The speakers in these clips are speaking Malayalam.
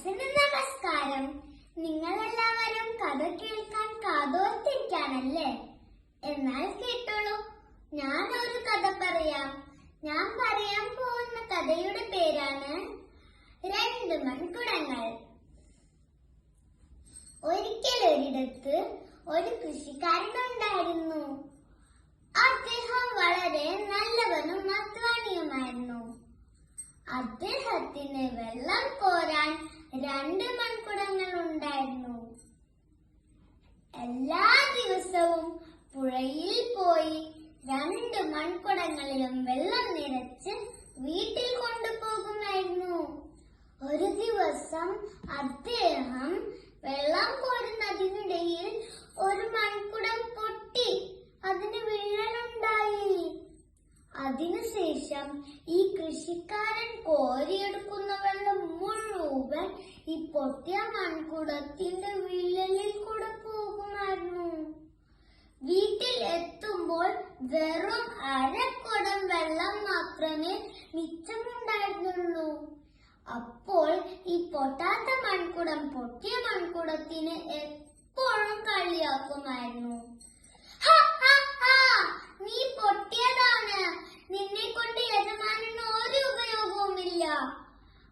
ക്ലാസ്സിന് നമസ്കാരം. നിങ്ങളെല്ലാവരും കഥ കേൾക്കാൻ കാതോർത്തിരിക്കാണല്ലേ? എന്നാൽ കേട്ടോളൂ, ഞാൻ ഒരു കഥ പറയാം. ഞാൻ പറയാൻ പോകുന്ന കഥയുടെ പേരാണ് രണ്ട് മൺകുടങ്ങൾ. ഒരിക്കൽ ഒരിടത്ത് ഒരു കൃഷിക്കാരനുണ്ടായിരുന്നു. അദ്ദേഹം വളരെ നല്ലവനും അധ്വാനിയുമായിരുന്നു. അദ്ദേഹത്തിന് വെള്ളം കോരാൻ രണ്ട് മൺകുടങ്ങൾ ഉണ്ടായിരുന്നു. എല്ലാ ദിവസവും പുഴയിൽ പോയി രണ്ട് മൺകുടങ്ങളിലും വെള്ളം നിറച്ച് വീട്ടിൽ കൊണ്ടുപോകുമായിരുന്നു. ഒരു ദിവസം അദ്ദേഹം വെള്ളം കോരുന്നതിനിടയിൽ ഒരു മൺകുടം പൊട്ടി അതിന് വിള്ളലുണ്ടായി. അതിനുശേഷം ഈ കൃഷിക്കാരൻ കോരിയെടുക്കുന്ന വെള്ളം മുഴുവൻ ഈ പൊട്ടിയ മൺകുടത്തിന്റെ വിള്ളലിൽ കൂടെ പോകുമായിരുന്നു. വീട്ടിൽ എത്തുമ്പോൾ വെറും അരക്കുടം വെള്ളം മാത്രമേ മിച്ചമുണ്ടായിരുന്നുള്ളൂ. അപ്പോൾ ഈ പൊട്ടാത്ത മൺകുടം പൊട്ടിയ മൺകുടത്തിന് എപ്പോഴും കളിയാക്കുമായിരുന്നു. നീ പൊട്ടിയതാണ്, നിന്നെ കൊണ്ട് യജമാനന് ഒരു ഉപയോഗവുമില്ല.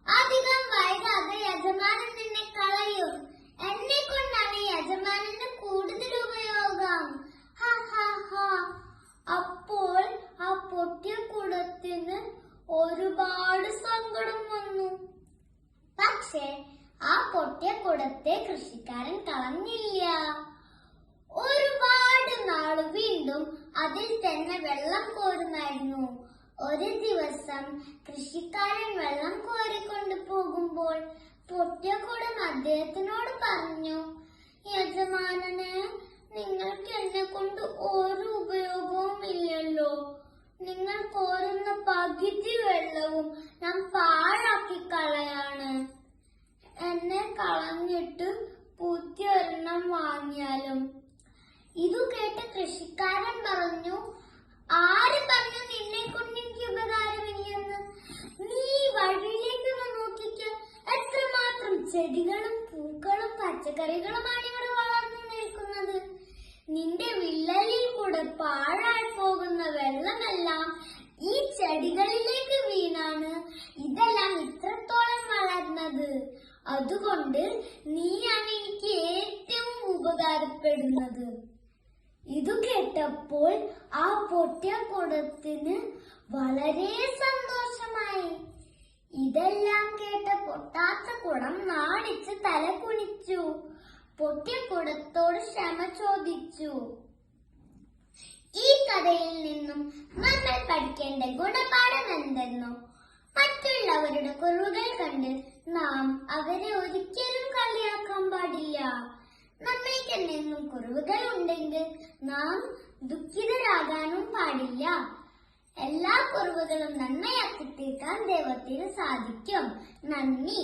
അധികം വൈകാതെ യജമാനൻ നിന്നെ കളയും. എന്നെ കൊണ്ടാണ് യജമാനന് കൂടുതൽ ഉപയോഗം. അപ്പോൾ ആ പൊട്ടിയ കുടത്തിന് ഒരുപാട് സങ്കടം വന്നു. പക്ഷേ ആ പൊട്ടിയ കുടത്തെ കൃഷിക്കാരൻ കളഞ്ഞില്ല. ഒരുപാട് നാള് വീണ്ടും അതിൽ തന്നെ വെള്ളം കോരുമായിരുന്നു. ഒരു ദിവസം കൃഷിക്കാരൻ വെള്ളം കോരിക്കൊണ്ടു പോകുമ്പോൾ പൊട്ടിയ കുടം അദ്ദേഹത്തിനോട് പറഞ്ഞു, യജമാനനെ, നിങ്ങൾക്ക് എന്നെ കൊണ്ട് ഒരു ഉപയോഗവും ഇല്ലല്ലോ. നിങ്ങൾ കോരുന്ന പകുതി വെള്ളവും ഞാൻ പാഴാക്കി കളയാണ്. എന്നെ കളഞ്ഞിട്ട് പുതിയൊരെണ്ണം വാങ്ങിയാലും. ഇതു കേട്ട് കൃഷിക്കാരൻ പറഞ്ഞു, ആര് പറഞ്ഞു നിന്നെ കൊണ്ട് എനിക്ക് ഉപകാരമില്ലെന്ന്? നീ വഴിയിലേക്കൊന്ന് നോക്കിക്ക, എത്രമാത്രം ചെടികളും പൂക്കളും പച്ചക്കറികളുമാണ് ഇവിടെ വളർന്നു നിൽക്കുന്നത്. നിന്റെ വിള്ളലിൽ കൂടെ പാഴായി പോകുന്ന വെള്ളമെല്ലാം ഈ ചെടികളിലേക്ക് വീണാണ് ഇതെല്ലാം ഇത്രത്തോളം വളർന്നത്. അതുകൊണ്ട് നീയാണ് എനിക്ക് ഏറ്റവും ഉപകാരപ്പെടുന്നത്. ഇതു കേട്ടപ്പോൾ ആ പൊട്ടിയ കുടത്തിന് വളരെ സന്തോഷമായി. ഇതെല്ലാം കേട്ട പൊട്ടാത്ത കുടം നാണിച്ച് തല കുനിച്ചു. പൊട്ടിയ കുടത്തോട് ക്ഷമ ചോദിച്ചു. ഈ കഥയിൽ നിന്നും നമ്മൾ പഠിക്കേണ്ട ഗുണപാഠം എന്തെന്നോ? മറ്റുള്ളവരുടെ കുറവുകൾ കണ്ട് നാം അവരെ ഒരിക്കലും കളിയാക്കാൻ പാടില്ല. നമ്മൾക്ക് എന്തെങ്കിലും കുറവുകൾ ഉണ്ടെങ്കിൽ നാം ദുഃഖിതരാകാനും പാടില്ല. എല്ലാ കുറവുകളും നന്മയാക്കി തീർക്കാൻ ദൈവത്തിന് സാധിക്കും. നന്ദി.